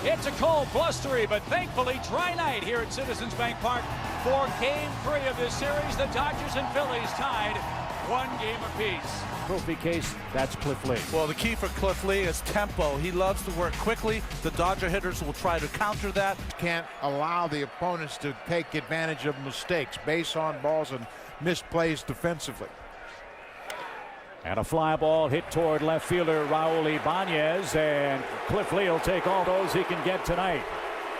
It's a cold, blustery, but thankfully dry night here at Citizens Bank Park for Game 3 of this series. The Dodgers and Phillies tied 1 game apiece. Trophy case, that's Cliff Lee. Well, the key for Cliff Lee is tempo. He loves to work quickly. The Dodger hitters will try to counter that. Can't allow the opponents to take advantage of mistakes, base on balls and misplays defensively. And a fly ball hit toward left fielder Raul Ibanez, and Cliff Lee will take all those he can get tonight.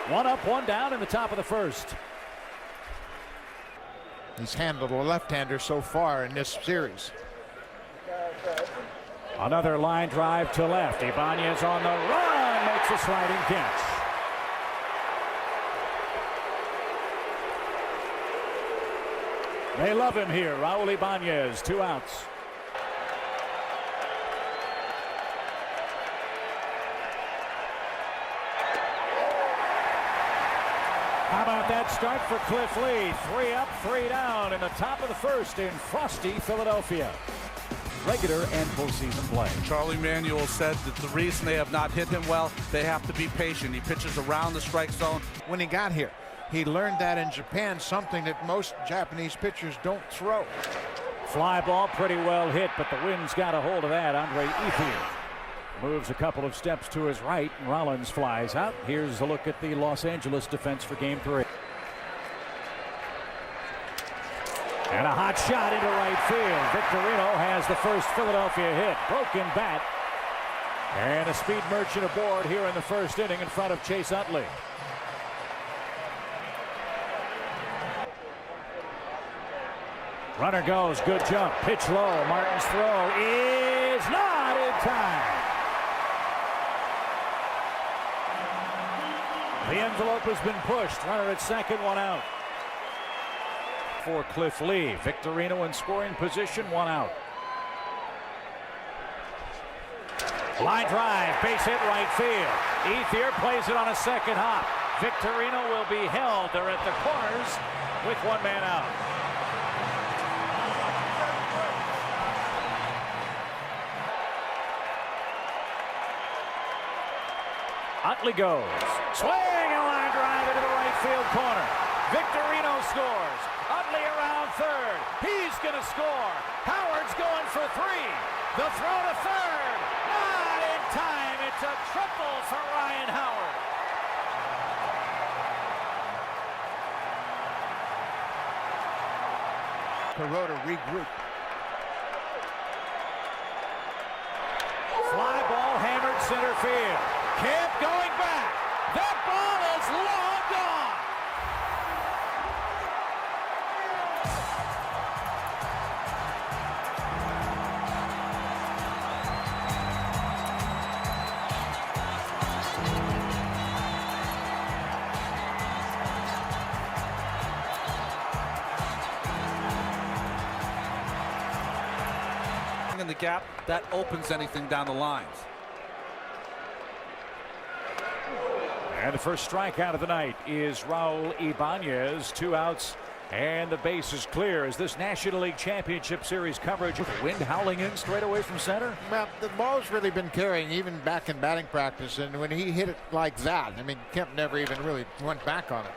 1 up, 1 down in the top of the first. He's handled a left-hander so far in this series. Another line drive to left. Ibanez on the run, makes a sliding catch. They love him here. Raul Ibanez, 2 outs. How about that start for Cliff Lee? 3 up, 3 down in the top of the first in frosty Philadelphia. Regular and postseason play. Charlie Manuel said that the reason they have not hit him well, they have to be patient. He pitches around the strike zone. When he got here, he learned that in Japan, something that most Japanese pitchers don't throw. Fly ball pretty well hit, but the wind's got a hold of that. Andre Ethier moves a couple of steps to his right, and Rollins flies out. Here's a look at the Los Angeles defense for Game 3. And a hot shot into right field. Victorino has the first Philadelphia hit. Broken bat. And a speed merchant aboard here in the first inning in front of Chase Utley. Runner goes, good jump, pitch low. Martin's throw is not in time. The envelope has been pushed. Runner at second, 1 out. For Cliff Lee. Victorino in scoring position, 1 out. Line drive, base hit right field. Ethier plays it on a second hop. Victorino will be held. They're at the corners with 1 man out. Utley goes. Swing and line drive into the right field corner. Victorino scores. Utley around third. He's going to score. Howard's going for 3. The throw to third. Not in time. It's a triple for Ryan Howard. Kuroda regroup. Fly ball hammered center field. Kemp going back. That ball is long gone. In the gap, that opens anything down the lines. And the first strikeout of the night is Raul Ibanez. 2 outs, and the base is clear as this National League Championship Series coverage with the wind howling in straight away from center. Well, the ball's really been carrying even back in batting practice, and when he hit it like that, I mean, Kemp never even really went back on it.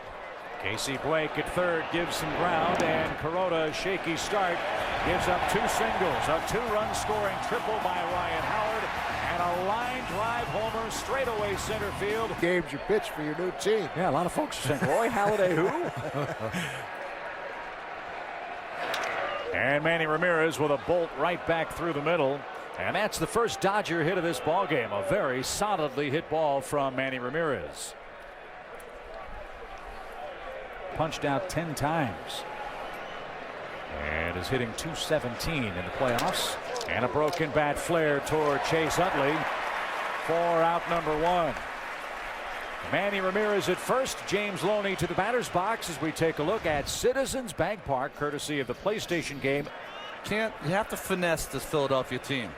Casey Blake at third gives some ground, and Kuroda, shaky start, gives up 2 singles. A 2-run scoring triple by Ryan Howard, and a line drive homer straightaway center field. Games you pitch for your new team. Yeah, a lot of folks are saying, Roy Halladay who? And Manny Ramirez with a bolt right back through the middle. And that's the first Dodger hit of this ball game. A very solidly hit ball from Manny Ramirez. Punched out 10 times. And is hitting .217 in the playoffs. And a broken bat flare toward Chase Utley for out number 1. Manny Ramirez at first. James Loney to the batter's box as we take a look at Citizens Bank Park, courtesy of the PlayStation game. You have to finesse this Philadelphia team.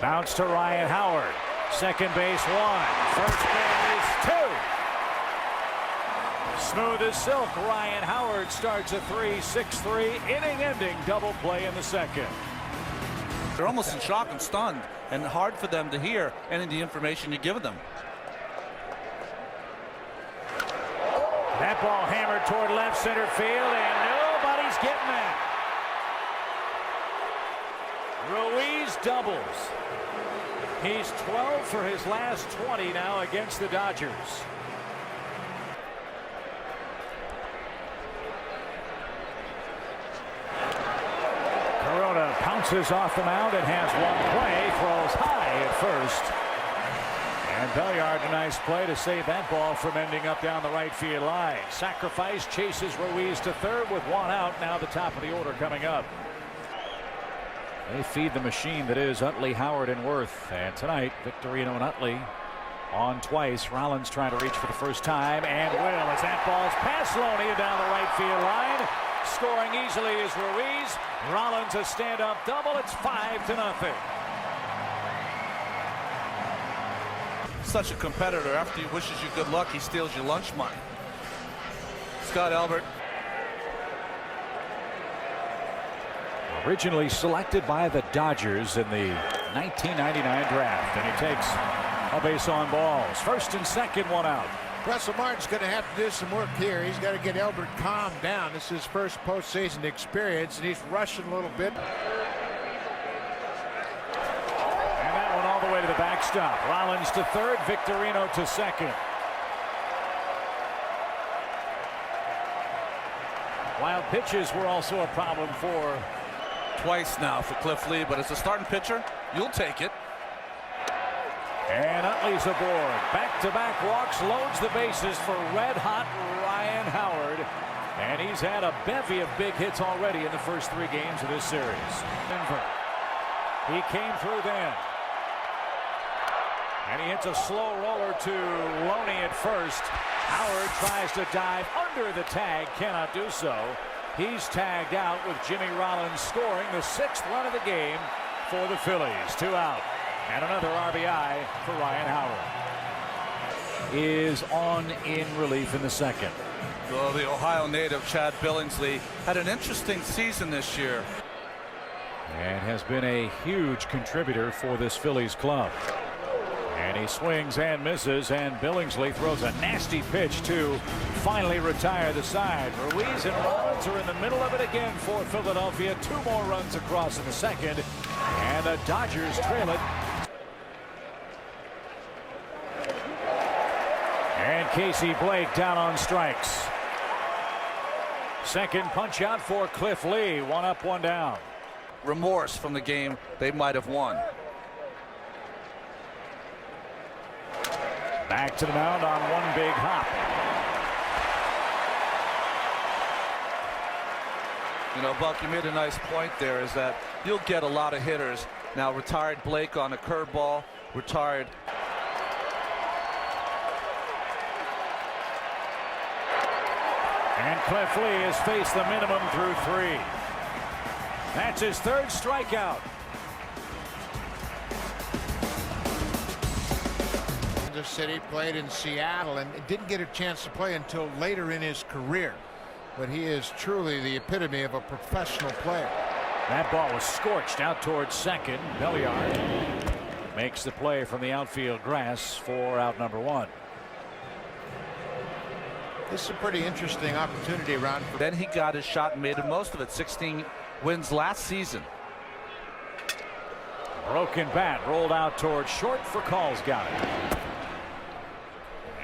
Bounce to Ryan Howard. Second base 1. First base 2. Smooth as silk. Ryan Howard starts a 3-6-3 inning-ending double play in the second. They're almost in shock and stunned, and hard for them to hear any of the information you're giving them. That ball hammered toward left center field, and nobody's getting that. Ruiz doubles. He's 12 for his last 20 now against the Dodgers. Kuroda pounces off the mound and has one play, throws high at first. And Belliard, a nice play to save that ball from ending up down the right field line. Sacrifice, chases Ruiz to third with one out. Now the top of the order coming up. They feed the machine that is Utley, Howard, and Worth. And tonight, Victorino and Utley on twice. Rollins trying to reach for the first time, and will, as that ball's past Loney down the right field line. Scoring easily is Ruiz. Rollins a stand-up double. It's 5-0. Such a competitor. After he wishes you good luck, he steals your lunch money. Scott Albert. Originally selected by the Dodgers in the 1999 draft, and he takes a base on balls. First and second, one out. Russell Martin's going to have to do some work here. He's got to get Albert calmed down. This is his first postseason experience, and he's rushing a little bit. And that one all the way to the backstop. Rollins to third, Victorino to second. Wild pitches were also a problem for Twice now for Cliff Lee, but as a starting pitcher, you'll take it. And Utley's aboard. Back-to-back walks, loads the bases for red-hot Ryan Howard. And he's had a bevy of big hits already in the first 3 games of this series. Denver. He came through then. And he hits a slow roller to Loney at first. Howard tries to dive under the tag, cannot do so. He's tagged out with Jimmy Rollins scoring the 6th run of the game for the Phillies. 2 out. And another RBI for Ryan Howard. Is on in relief in the second. Well, the Ohio native Chad Billingsley had an interesting season this year. And has been a huge contributor for this Phillies club. And he swings and misses, and Billingsley throws a nasty pitch to finally retire the side. Ruiz and Rollins are in the middle of it again for Philadelphia. 2 more runs across in the second, and the Dodgers trail it. And Casey Blake down on strikes. Second punch out for Cliff Lee. 1 up, 1 down. Remorse from the game they might have won. Back to the mound on one big hop. You know, Buck, you made a nice point there, is that you'll get a lot of hitters. Now, retired Blake on a curveball, retired. And Cliff Lee has faced the minimum through 3. That's his 3rd strikeout. City played in Seattle and didn't get a chance to play until later in his career, but he is truly the epitome of a professional player. That ball was scorched out towards second. Belliard makes the play from the outfield grass for out number 1. This is a pretty interesting opportunity round. Then he got his shot and made the most of it. 16 wins last season. Broken bat rolled out towards short for Call's got it.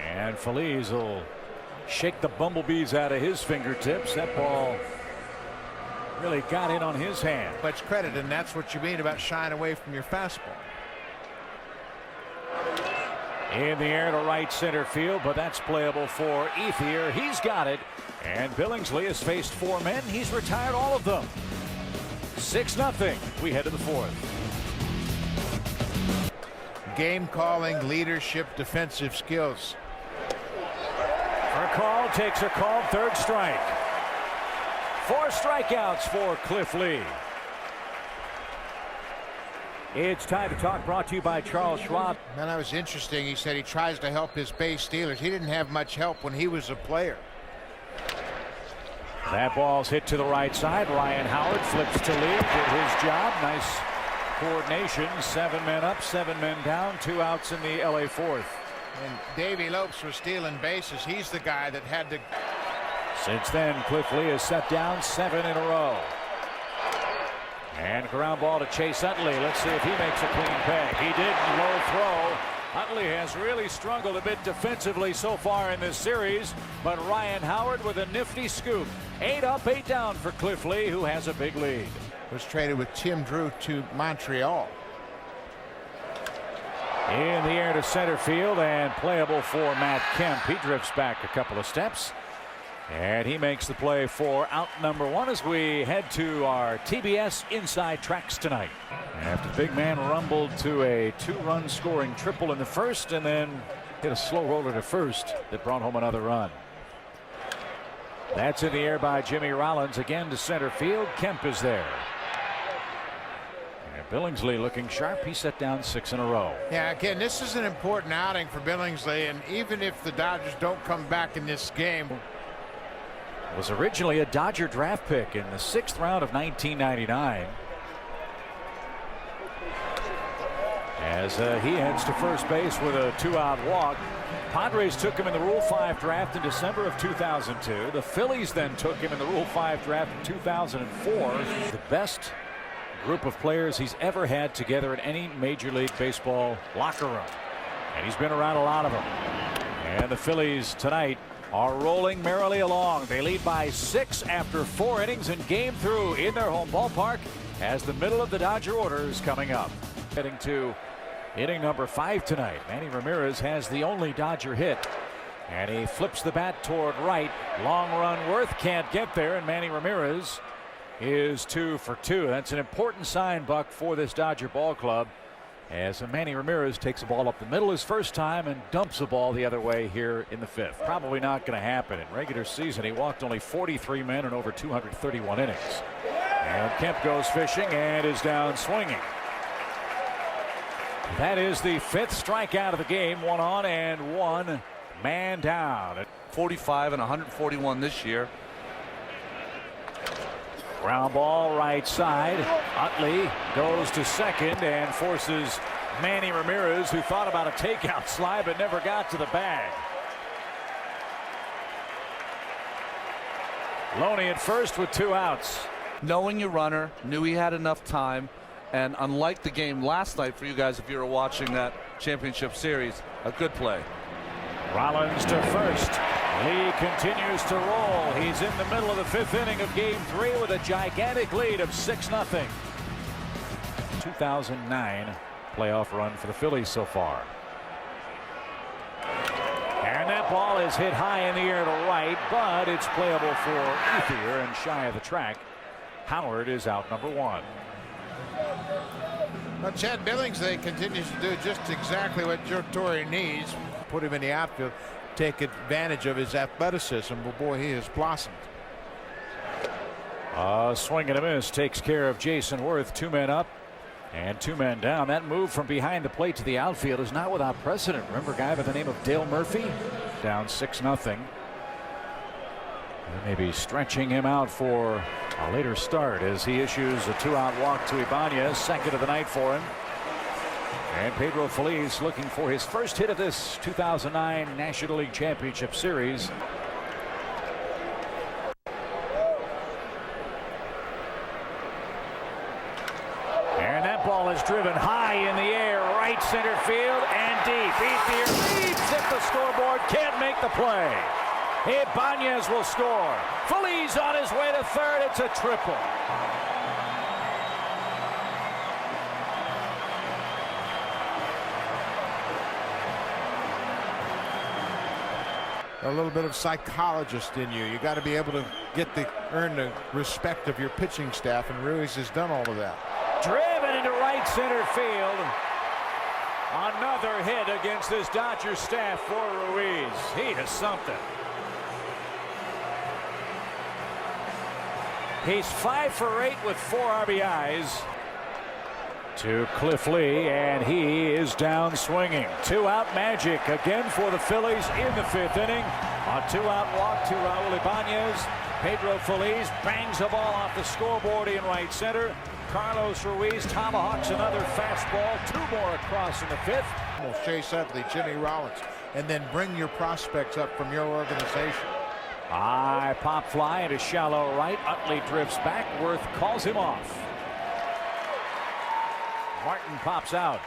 And Feliz will shake the bumblebees out of his fingertips. That ball really got in on his hand. Much credit, and that's what you mean about shying away from your fastball. In the air to right center field, but that's playable for Ethier. He's got it. And Billingsley has faced 4 men. He's retired all of them. 6-0. We head to the 4th. Game calling, leadership, defensive skills. For call, takes a call, 3rd strike. 4 strikeouts for Cliff Lee. It's time to talk, brought to you by Charles Schwab. Man, that was interesting. He said he tries to help his base stealers. He didn't have much help when he was a player. That ball's hit to the right side. Ryan Howard flips to Lee, did his job. Nice coordination. 7 men up, 7 men down, 2 outs in the LA 4th. And Davey Lopes was stealing bases. He's the guy that had to Since then, Cliff Lee has set down 7 in a row. And ground ball to Chase Utley. Let's see if he makes a clean peg. He did. Low throw. Utley has really struggled a bit defensively so far in this series, but Ryan Howard with a nifty scoop. 8 up, 8 down for Cliff Lee, who has a big lead. Was traded with Tim Drew to Montreal. In the air to center field and playable for Matt Kemp. He drifts back a couple of steps. And he makes the play for out number 1 as we head to our TBS Inside Tracks tonight. After the big man rumbled to a 2-run scoring triple in the first and then hit a slow roller to first that brought home another run. That's in the air by Jimmy Rollins again to center field. Kemp is there. And Billingsley looking sharp. He set down 6 in a row. Yeah, again, this is an important outing for Billingsley, and even if the Dodgers don't come back in this game. Was originally a Dodger draft pick in the 6th round of 1999. As he heads to first base with a 2-out walk. Padres took him in the Rule 5 draft in December of 2002. The Phillies then took him in the Rule 5 draft in 2004. The best group of players he's ever had together in any Major League Baseball locker room. And he's been around a lot of them. And the Phillies tonight are rolling merrily along. They lead by 6 after 4 innings and game through in their home ballpark as the middle of the Dodger order is coming up. Heading to inning number 5 tonight. Manny Ramirez has the only Dodger hit. And he flips the bat toward right. Long run Worth can't get there, and Manny Ramirez is 2 for 2. That's an important sign, Buck, for this Dodger ball club. As Manny Ramirez takes the ball up the middle his first time and dumps the ball the other way here in the 5th. Probably not going to happen. In regular season, he walked only 43 men in over 231 innings. And Kemp goes fishing and is down swinging. That is the 5th strikeout of the game. 1 on and 1 man down. 45 and 141 this year. Ground ball right side. Utley goes to second and forces Manny Ramirez, who thought about a takeout slide but never got to the bag. Loney at first with 2 outs. Knowing your runner, knew he had enough time, and unlike the game last night for you guys, if you were watching that championship series, a good play. Rollins to first. Lee continues to roll. He's in the middle of the 5th inning of game 3 with a gigantic lead of 6-0. 2009 playoff run for the Phillies so far. And that ball is hit high in the air to right, but it's playable for Ethier and shy of the track. Howard is out number 1. Well, Chad Billingsley continues to do just exactly what Joe Torre needs. Put him in the outfield, take advantage of his athleticism. But boy, he has blossomed. Swing and a miss takes care of Jason Worth. 2 men up and 2 men down. That move from behind the plate to the outfield is not without precedent. Remember a guy by the name of Dale Murphy? Down 6-0. Maybe stretching him out for a later start as he issues a 2-out walk to Ibanez, 2nd of the night for him. And Pedro Feliz looking for his first hit of this 2009 National League Championship Series. And that ball is driven high in the air, right center field and deep. Ethier leaps at the scoreboard, can't make the play. Ibanez will score. Feliz on his way to 3rd. It's a triple. A little bit of psychologist in you. You got to be able to earn the respect of your pitching staff, and Ruiz has done all of that. Driven into right center field. Another hit against this Dodgers staff for Ruiz. He is something. He's 5 for 8 with 4 RBIs. To Cliff Lee, and he is down swinging. 2-out magic again for the Phillies in the 5th inning. A 2-out walk to Raul Ibanez. Pedro Feliz bangs the ball off the scoreboard in right center. Carlos Ruiz tomahawks another fastball. 2 more across in the 5th. Chase Utley, Jimmy Rollins, and then bring your prospects up from your organization. High pop fly into shallow right. Utley drifts back. Worth calls him off. Martin pops out.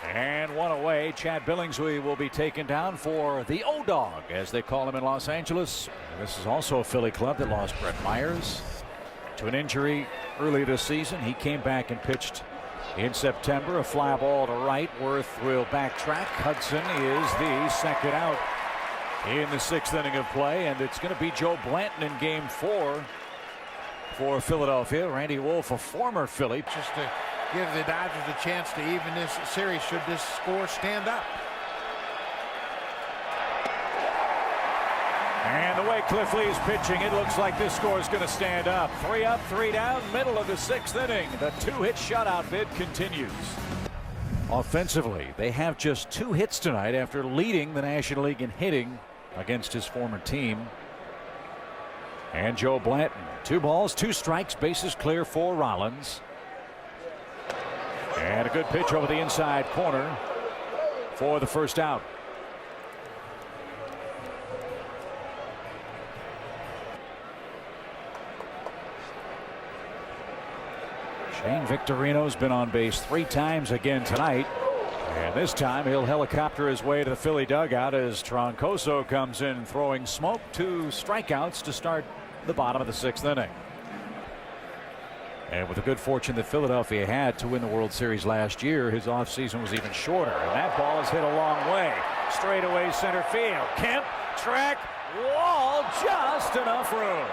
And one away. Chad Billingsley will be taken down for the O-Dog, as they call him in Los Angeles. And this is also a Philly club that lost Brett Myers to an injury early this season. He came back and pitched in September. A fly ball to right. Worth will backtrack. Hudson is the second out in the 6th inning of play, and it's going to be Joe Blanton in game 4 for Philadelphia. Randy Wolf, a former Philly. Just to give the Dodgers a chance to even this series should this score stand up. And the way Cliff Lee is pitching, it looks like this score is going to stand up. 3 up, 3 down, middle of the 6th inning. The 2-hit shutout bid continues. Offensively, they have just 2 hits tonight after leading the National League in hitting against his former team. And Joe Blanton, 2 balls, 2 strikes, bases clear for Rollins. And a good pitch over the inside corner for the first out. Shane Victorino's been on base 3 times again tonight. And this time he'll helicopter his way to the Philly dugout as Troncoso comes in throwing smoke. 2 strikeouts to start the bottom of the 6th inning. And with the good fortune that Philadelphia had to win the World Series last year, his offseason was even shorter. And that ball is hit a long way. Straight away center field. Kemp, track, wall, just enough room.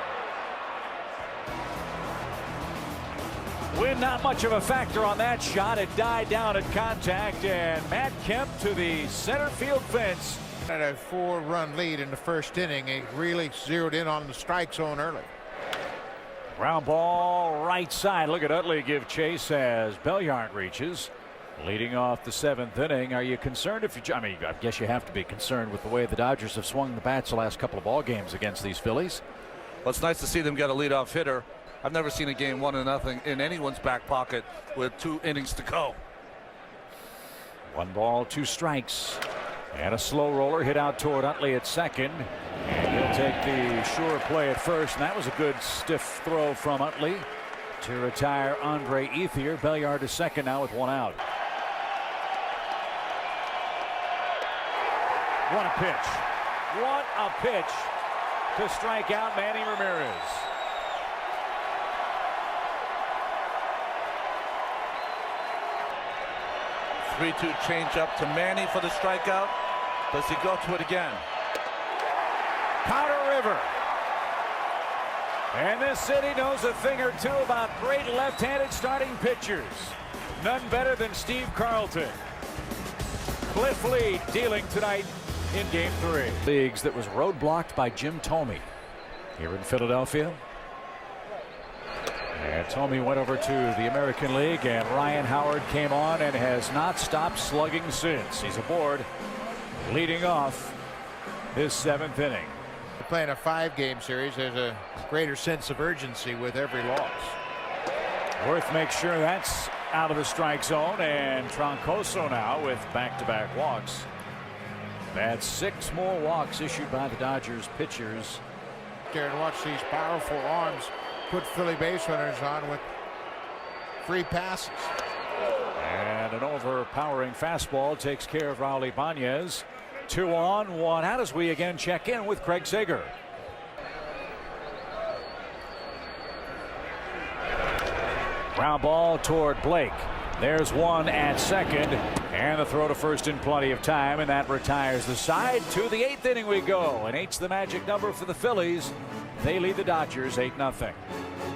Wind not much of a factor on that shot. It died down at contact, and Matt Kemp to the center field fence. Had a 4-run lead in the 1st inning. He really zeroed in on the strike zone early. Ground ball right side. Look at Utley give chase as Belliard reaches. Leading off the 7th inning. Are you concerned if you, I guess you have to be concerned with the way the Dodgers have swung the bats the last couple of ball games against these Phillies. Well, it's nice to see them get a leadoff hitter. I've never seen a game 1-0 in anyone's back pocket with 2 innings to go. 1 ball, 2 strikes. And a slow roller hit out toward Utley at second. And he'll take the sure play at first. And that was a good stiff throw from Utley to retire Andre Ethier. Belliard to second now with 1 out. What a pitch. What a pitch to strike out Manny Ramirez. 3-2 change up to Manny for the strikeout. Does he go to it again? Powder River. And this city knows a thing or 2 about great left-handed starting pitchers. None better than Steve Carlton. Cliff Lee dealing tonight in game 3. Leagues that was roadblocked by Jim Thome here in Philadelphia. And Thome went over to the American League, and Ryan Howard came on and has not stopped slugging since. He's aboard, leading off his 7th inning. Playing a 5-game series, there's a greater sense of urgency with every loss. Worth makes sure that's out of the strike zone, and Troncoso now with back-to-back walks. That's 6 more walks issued by the Dodgers pitchers. There and watch these powerful arms put Philly base runners on with free passes. And an overpowering fastball takes care of Raul Ibanez. 2 on, 1 out as we again check in with Craig Sager. Ground ball toward Blake. There's 1 at second, and the throw to first in plenty of time, and that retires the side. To the 8th inning we go, and 8's the magic number for the Phillies. They lead the Dodgers 8-0.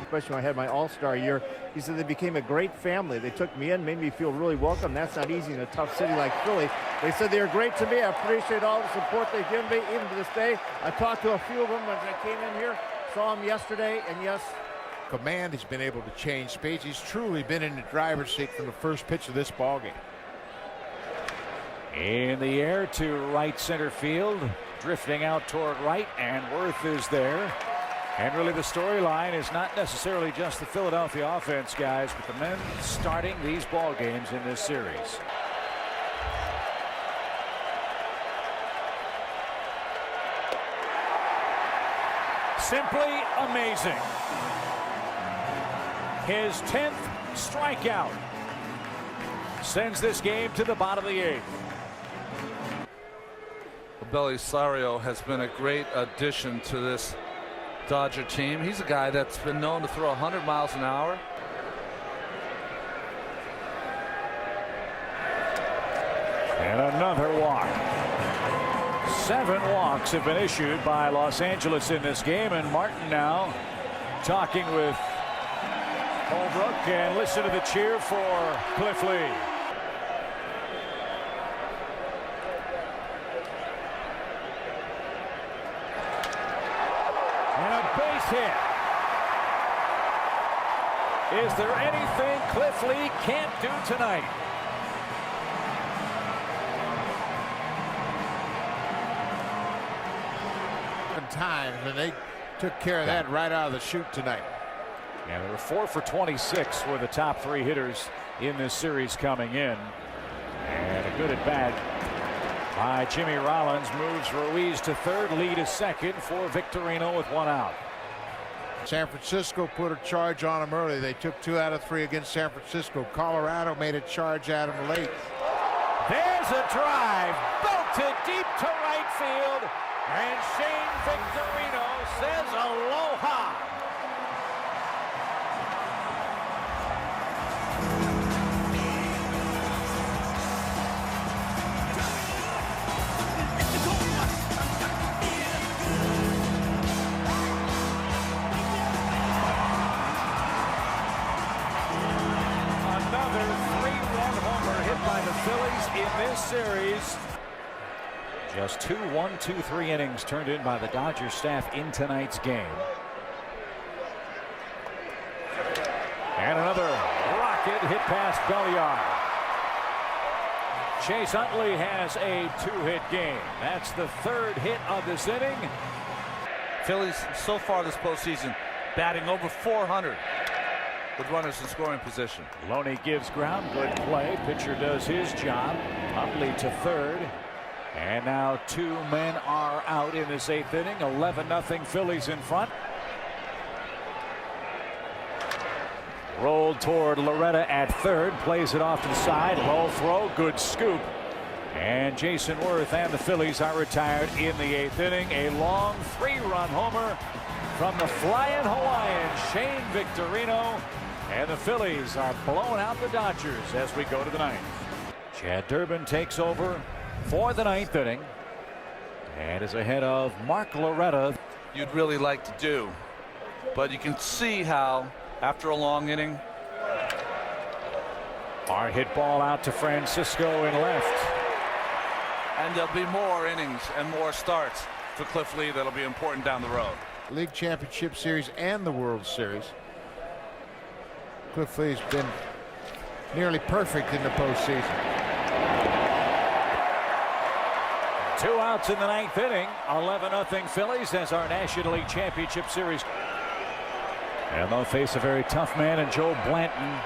Especially when I had my all-star year, he said they became a great family. They took me in, made me feel really welcome. That's not easy in a tough city like Philly. They said they were great to me. I appreciate all the support they've given me, even to this day. I talked to a few of them as I came in here, saw them yesterday, and yes. Command, he's been able to change speeds. He's truly been in the driver's seat from the first pitch of this ball game. In the air to right center field, drifting out toward right, and Worth is there. And really the storyline is not necessarily just the Philadelphia offense, guys, but the men starting these ball games in this series. Simply amazing. His 10th strikeout sends this game to the bottom of the 8th. Belisario has been a great addition to this Dodger team. He's a guy that's been known to throw 100 miles an hour. And another walk. 7 walks have been issued by Los Angeles in this game, and Martin now talking with Holbrook, and listen to the cheer for Cliff Lee. And a base hit. Is there anything Cliff Lee can't do tonight? Times, and they took care of that right out of the chute tonight. Yeah, there were 4 for 26 were the top 3 hitters in this series coming in. And a good at bat by Jimmy Rollins moves Ruiz to third. Lead is second for Victorino with 1 out. San Francisco put a charge on them early. They took 2 out of 3 against San Francisco. Colorado made a charge at them late. There's a drive belted deep to right field. And Shane Victorino says aloha. Another 3-run homer hit by the Phillies in this series. Just 2 1-2-3 innings turned in by the Dodgers staff in tonight's game. And another rocket hit past Belliard. Chase Utley has a 2-hit game. That's the 3rd hit of this inning. Phillies so far this postseason batting over 400 with runners in scoring position. Loney gives ground. Good play. Pitcher does his job. Utley to third. And now 2 men are out in this 8th inning. 11-0 Phillies in front. Rolled toward Loretta at third. Plays it off to the side. Low throw. Good scoop. And Jason Worth and the Phillies are retired in the 8th inning. A long 3-run homer from the flying Hawaiian Shane Victorino. And the Phillies are blowing out the Dodgers as we go to the 9th. Chad Durbin takes over for the 9th inning and is ahead of Mark Loretta. You'd really like to do, but you can see how after a long inning. Hard hit ball out to Francisco in left. And there'll be more innings and more starts for Cliff Lee that'll be important down the road. League Championship Series and the World Series. Cliff Lee's been nearly perfect in the postseason. 2 outs in the 9th inning. 11-0 Phillies as our National League Championship Series. And they'll face a very tough man in Joe Blanton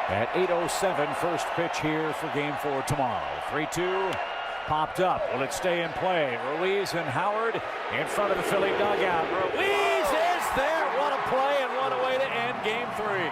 at 8:07 first pitch here for game 4 tomorrow. 3-2 popped up. Will it stay in play? Ruiz and Howard in front of the Philly dugout. Ruiz is there. What a play and what a way to end game 3.